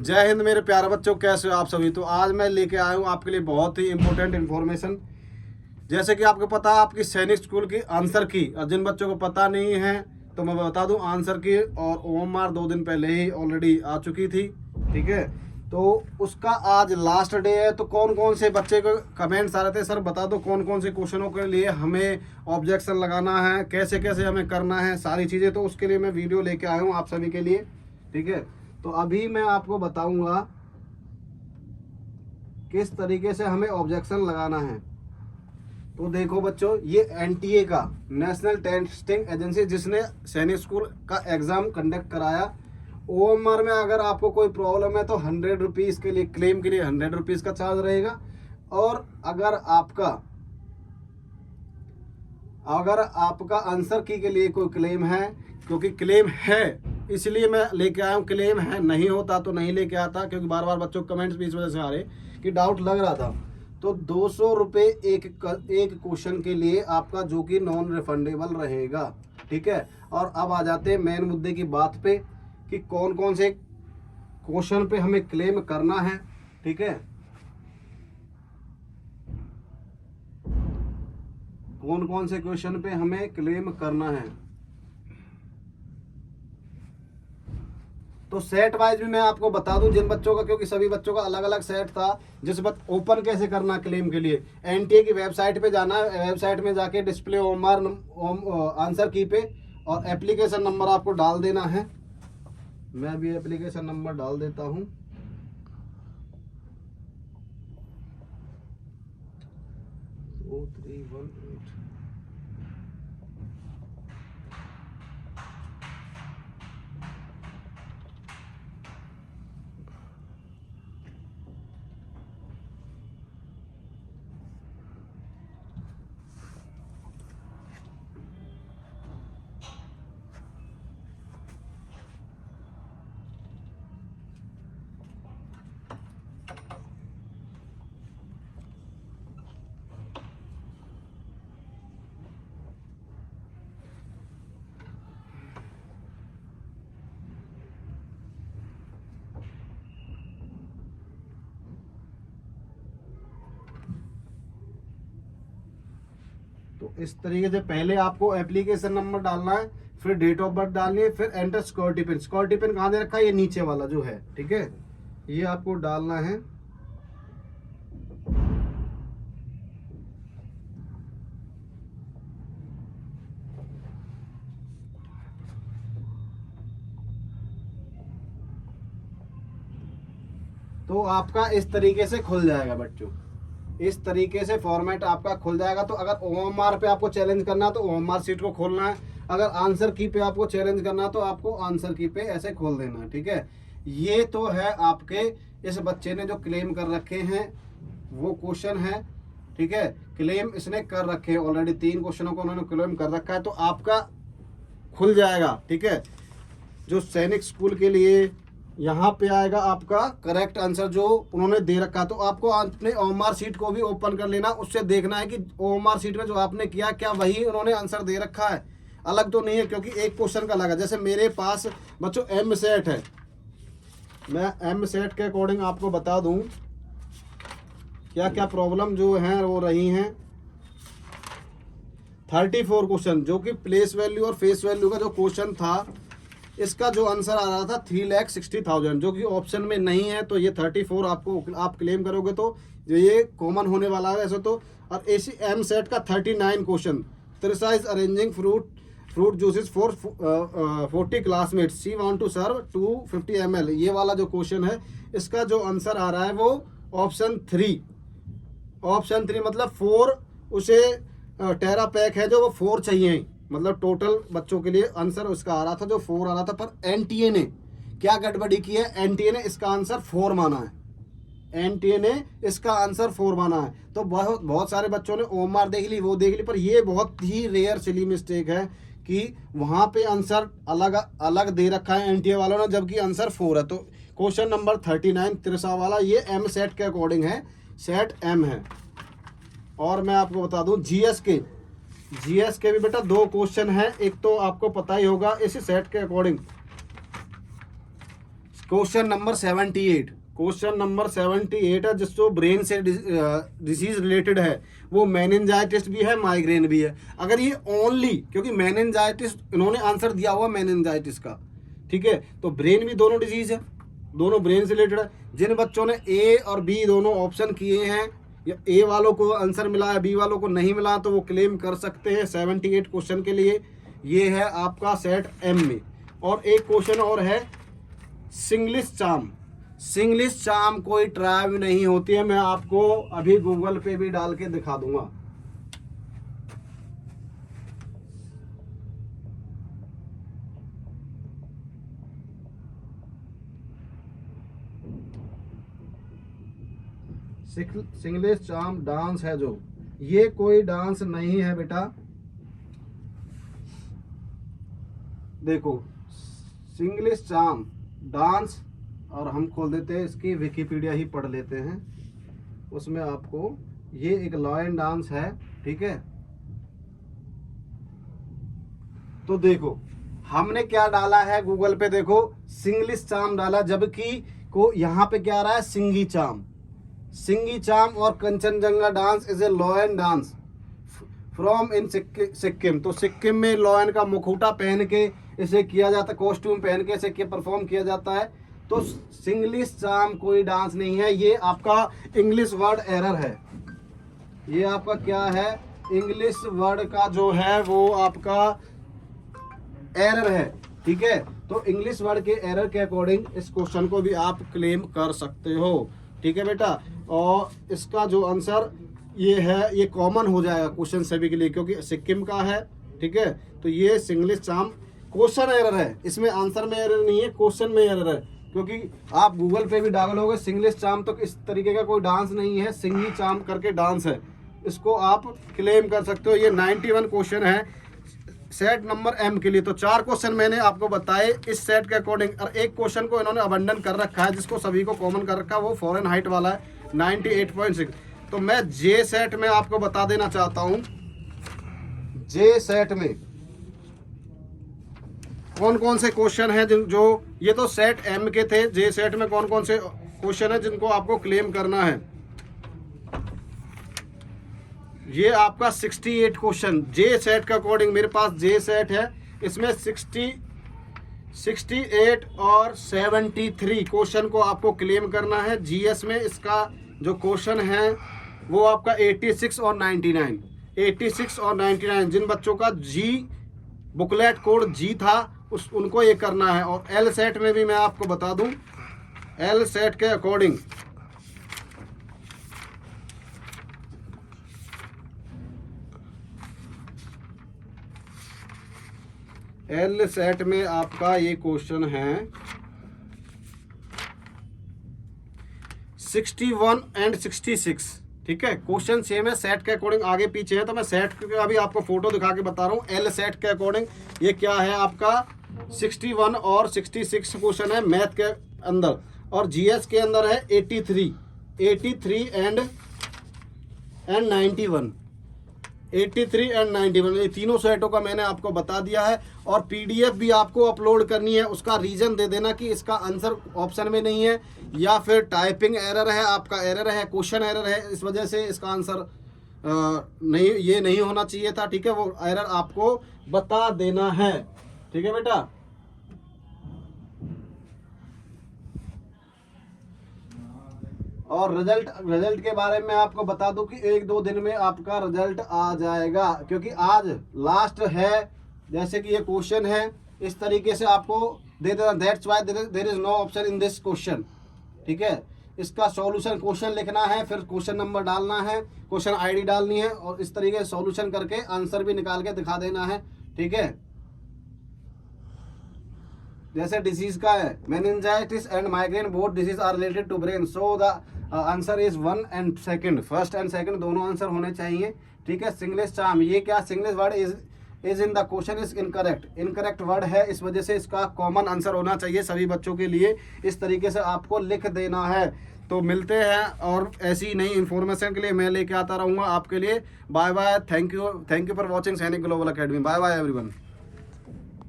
जय हिंद मेरे प्यारे बच्चों, कैसे हो आप सभी। तो आज मैं लेके आया हूँ आपके लिए बहुत ही इंपॉर्टेंट इन्फॉर्मेशन। जैसे कि आपको पता है आपकी सैनिक स्कूल की आंसर की, और जिन बच्चों को पता नहीं है तो मैं बता दूं आंसर की, और ओएमआर 2 दिन पहले ही ऑलरेडी आ चुकी थी। ठीक है, तो उसका आज लास्ट डे है। तो कौन कौन से बच्चे को कमेंट्स आ रहे थे, सर बता दो कौन कौन से क्वेश्चनों के लिए हमें ऑब्जेक्शन लगाना है, कैसे कैसे हमें करना है सारी चीज़ें। तो उसके लिए मैं वीडियो लेके आया हूँ आप सभी के लिए। ठीक है, तो अभी मैं आपको बताऊंगा किस तरीके से हमें ऑब्जेक्शन लगाना है। तो देखो बच्चों, ये एनटीए का नेशनल टेस्टिंग एजेंसी जिसने सैनिक स्कूल का एग्ज़ाम कंडक्ट कराया, ओएमआर में अगर आपको कोई प्रॉब्लम है तो 100 रुपीज़ के लिए, क्लेम के लिए 100 रुपीज़ का चार्ज रहेगा। और अगर आपका आंसर की के लिए कोई क्लेम है, क्योंकि क्लेम है इसलिए मैं लेके आया हूँ, क्लेम है नहीं होता तो नहीं लेके आता, क्योंकि बार बार बच्चों कमेंट्स भी इस वजह से आ रहे कि डाउट लग रहा था। तो 200 रुपये एक क्वेश्चन के लिए आपका, जो कि नॉन रिफंडेबल रहेगा। ठीक है, और अब आ जाते हैं मेन मुद्दे की बात पे कि कौन कौन से क्वेश्चन पे हमें क्लेम करना है। ठीक है, कौन कौन से क्वेश्चन पे हमें क्लेम करना है। तो सेट वाइज भी मैं आपको बता दूं जिन बच्चों का, क्योंकि सभी बच्चों का अलग अलग सेट था। जिस बच्चे ओपन कैसे करना क्लेम के लिए, एनटीए की वेबसाइट पे जाना है, वेबसाइट में जाके डिस्प्ले ओएमआर आंसर की पे, और एप्लीकेशन नंबर आपको डाल देना है। मैं भी एप्लीकेशन नंबर डाल देता हूँ। तो इस तरीके से पहले आपको एप्लीकेशन नंबर डालना है, फिर डेट ऑफ बर्थ डालनी है, फिर enter security pin. Security pin कहाँ दे रखा है, ये नीचे वाला जो है। ठीक है, ये आपको डालना है। तो आपका इस तरीके से खुल जाएगा बच्चों, इस तरीके से फॉर्मेट आपका खुल जाएगा। तो अगर ओएमआर पे आपको चैलेंज करना है तो ओएमआर सीट को खोलना है, अगर आंसर की पे आपको चैलेंज करना है तो आपको आंसर की पे ऐसे खोल देना है। ठीक है, ये तो है आपके इस बच्चे ने जो क्लेम कर रखे हैं वो क्वेश्चन है। ठीक है, क्लेम इसने कर रखे हैं ऑलरेडी, 3 क्वेश्चनों को उन्होंने क्लेम कर रखा है। तो आपका खुल जाएगा। ठीक है, जो सैनिक स्कूल के लिए यहाँ पे आएगा आपका करेक्ट आंसर जो उन्होंने दे रखा। तो आपको अपने ओएमआर सीट को भी ओपन कर लेना, उससे देखना है कि ओएमआर सीट में जो आपने किया क्या वही उन्होंने आंसर दे रखा है, अलग तो नहीं है, क्योंकि एक क्वेश्चन का अलग है। जैसे मेरे पास बच्चों एम सेट है, मैं एम सेट के अकॉर्डिंग आपको बता दूं क्या क्या प्रॉब्लम जो है वो रही हैं। 34 क्वेश्चन, जो कि प्लेस वैल्यू और फेस वैल्यू का जो क्वेश्चन था, इसका जो आंसर आ रहा था 3,60,000, जो कि ऑप्शन में नहीं है। तो ये 34 आपको आप क्लेम करोगे तो ये कॉमन होने वाला है ऐसे तो। और एसी एम सेट का 39 question, precise arranging fruit juices for 40 classmates, she want to serve 250 ml, ये वाला जो क्वेश्चन है इसका जो आंसर आ रहा है वो ऑप्शन 3 मतलब 4, उसे टेरा पैक है जो वो 4 चाहिए, मतलब टोटल बच्चों के लिए आंसर उसका आ रहा था जो 4 आ रहा था। पर एनटीए ने क्या गड़बड़ी की है, एनटीए ने इसका आंसर 4 माना है, एनटीए ने इसका आंसर 4 माना है। तो बहुत सारे बच्चों ने ओएमआर देख ली, वो देख ली, पर ये बहुत ही रेयर सिली मिस्टेक है कि वहाँ पे आंसर अलग अलग दे रखा है एनटीए वालों ने, जबकि आंसर 4 है। तो क्वेश्चन नंबर 39 तिरसा वाला ये एम सेट के अकॉर्डिंग है, सेट एम है। और मैं आपको बता दूं जीएस के भी बेटा 2 क्वेश्चन है। एक तो आपको पता ही होगा इस सेट के according question number 78, question number 78 है जिसको ब्रेन से डिजीज रिलेटेड है, वो मेनिंजाइटिस भी है, माइग्रेन भी है। अगर ये ओनली, क्योंकि मेनिंजाइटिस इन्होंने आंसर दिया हुआ मेनिंजाइटिस का, ठीक है, तो ब्रेन भी दोनों डिजीज है, दोनों ब्रेन से रिलेटेड है। जिन बच्चों ने ए और बी दोनों ऑप्शन किए हैं, या ए वालों को आंसर मिला है, बी वालों को नहीं मिला, तो वो क्लेम कर सकते हैं 78 क्वेश्चन के लिए। ये है आपका सेट एम में। और एक क्वेश्चन और है सिंग्लिश चार्म। सिंग्लिश चार्म कोई ट्राइब नहीं होती है, मैं आपको अभी गूगल पे भी डाल के दिखा दूंगा। सिंग्लिश चार्म डांस है जो, ये कोई डांस नहीं है बेटा। देखो सिंग्लिश चार्म डांस, और हम खोल देते हैं इसकी विकिपीडिया ही पढ़ लेते हैं, उसमें आपको ये एक लॉयन डांस है, ठीक है। तो देखो हमने क्या डाला है गूगल पे, देखो सिंग्लिश चार्म डाला, जबकि को यहाँ पे क्या आ रहा है, सिंगी चार्म। सिंगी चार्म और Kanchenjunga dance is a lion dance from in Sikkim. तो सिक्किम में लॉयन का मुखौटा पहन के इसे किया जाता है, कॉस्ट्यूम पहन के इसे परफॉर्म किया जाता है। तो सिंग्लिश चार्म कोई डांस नहीं है, ये आपका इंग्लिश वर्ड एरर है। ये आपका क्या है, इंग्लिश वर्ड का जो है वो आपका एरर है, ठीक है। तो इंग्लिश वर्ड के एरर के अकॉर्डिंग इस क्वेश्चन को भी आप क्लेम कर सकते हो, ठीक है बेटा। और इसका जो आंसर ये है, ये कॉमन हो जाएगा क्वेश्चन सभी के लिए, क्योंकि सिक्किम का है, ठीक है। तो ये सिंग्लिश चार्म क्वेश्चन एरर है, इसमें आंसर में एरर नहीं है, क्वेश्चन में एरर है। क्योंकि आप गूगल पे भी डालोगे सिंग्लिश चार्म, तो इस तरीके का कोई डांस नहीं है, सिंगी चार्म करके डांस है, इसको आप क्लेम कर सकते हो। ये 91 क्वेश्चन है सेट नंबर एम के लिए। तो 4 क्वेश्चन मैंने आपको बताए इस सेट के अकॉर्डिंग, और एक क्वेश्चन को इन्होंने अबंडन कर रखा है जिसको सभी को कॉमन कर रखा है, वो फॉरेन हाइट वाला है 98.6। तो मैं जे सेट में आपको बता देना चाहता हूं, जे सेट में कौन कौन से क्वेश्चन हैं जो, ये तो सेट एम के थे, जे सेट में कौन कौन से क्वेश्चन है जिनको आपको क्लेम करना है। ये आपका 68 क्वेश्चन जे सेट के अकॉर्डिंग, मेरे पास जे सेट है, इसमें 68 और 73 क्वेश्चन को आपको क्लेम करना है। जीएस में इसका जो क्वेश्चन है वो आपका 86 और 99, 86 और 99, जिन बच्चों का जी बुकलेट कोड जी था उनको ये करना है। और एल सेट में भी मैं आपको बता दूं, एल सेट के अकॉर्डिंग एल सेट में आपका ये क्वेश्चन है 61 एंड 66, ठीक है। क्वेश्चन सेम है, सेट के अकॉर्डिंग आगे पीछे है, तो मैं सेट का भी आपको फोटो दिखा के बता रहा हूँ। एल सेट के अकॉर्डिंग ये क्या है आपका 61 और 66 क्वेश्चन है मैथ के अंदर, और जीएस के अंदर है 83 एंड 91, 83 एंड 91। ये तीनों सेटों का मैंने आपको बता दिया है। और पीडीएफ भी आपको अपलोड करनी है, उसका रीजन दे देना कि इसका आंसर ऑप्शन में नहीं है, या फिर टाइपिंग एरर है, आपका एरर है, क्वेश्चन एरर है, इस वजह से इसका आंसर नहीं, ये नहीं होना चाहिए था, ठीक है। वो एरर आपको बता देना है, ठीक है बेटा। और रिजल्ट के बारे में आपको बता दूं कि 1-2 दिन में आपका रिजल्ट आ जाएगा, क्योंकि आज लास्ट है। जैसे कि ये क्वेश्चन है, इस तरीके से आपको दे देना, that's why there is no option in this question, ठीक है। इसका सॉल्यूशन क्वेश्चन लिखना है, फिर क्वेश्चन नंबर डालना है, क्वेश्चन आईडी डालनी है, और इस तरीके से सॉल्यूशन करके आंसर भी निकाल के दिखा देना है, ठीक है। जैसे डिजीज का है, meningitis and migraine both disease are related to brain, so the answer is 1 and 2, first and second दोनों आंसर होने चाहिए, ठीक है। सिंग्लिश चार्म, ये क्या Singlish word is in the question is incorrect word है, इस वजह से इसका कॉमन आंसर होना चाहिए सभी बच्चों के लिए, इस तरीके से आपको लिख देना है। तो मिलते हैं और ऐसी नई इन्फॉर्मेशन के लिए मैं लेके आता रहूँगा आपके लिए। Bye bye, thank you for watching Sainik Global Academy. Bye bye everyone.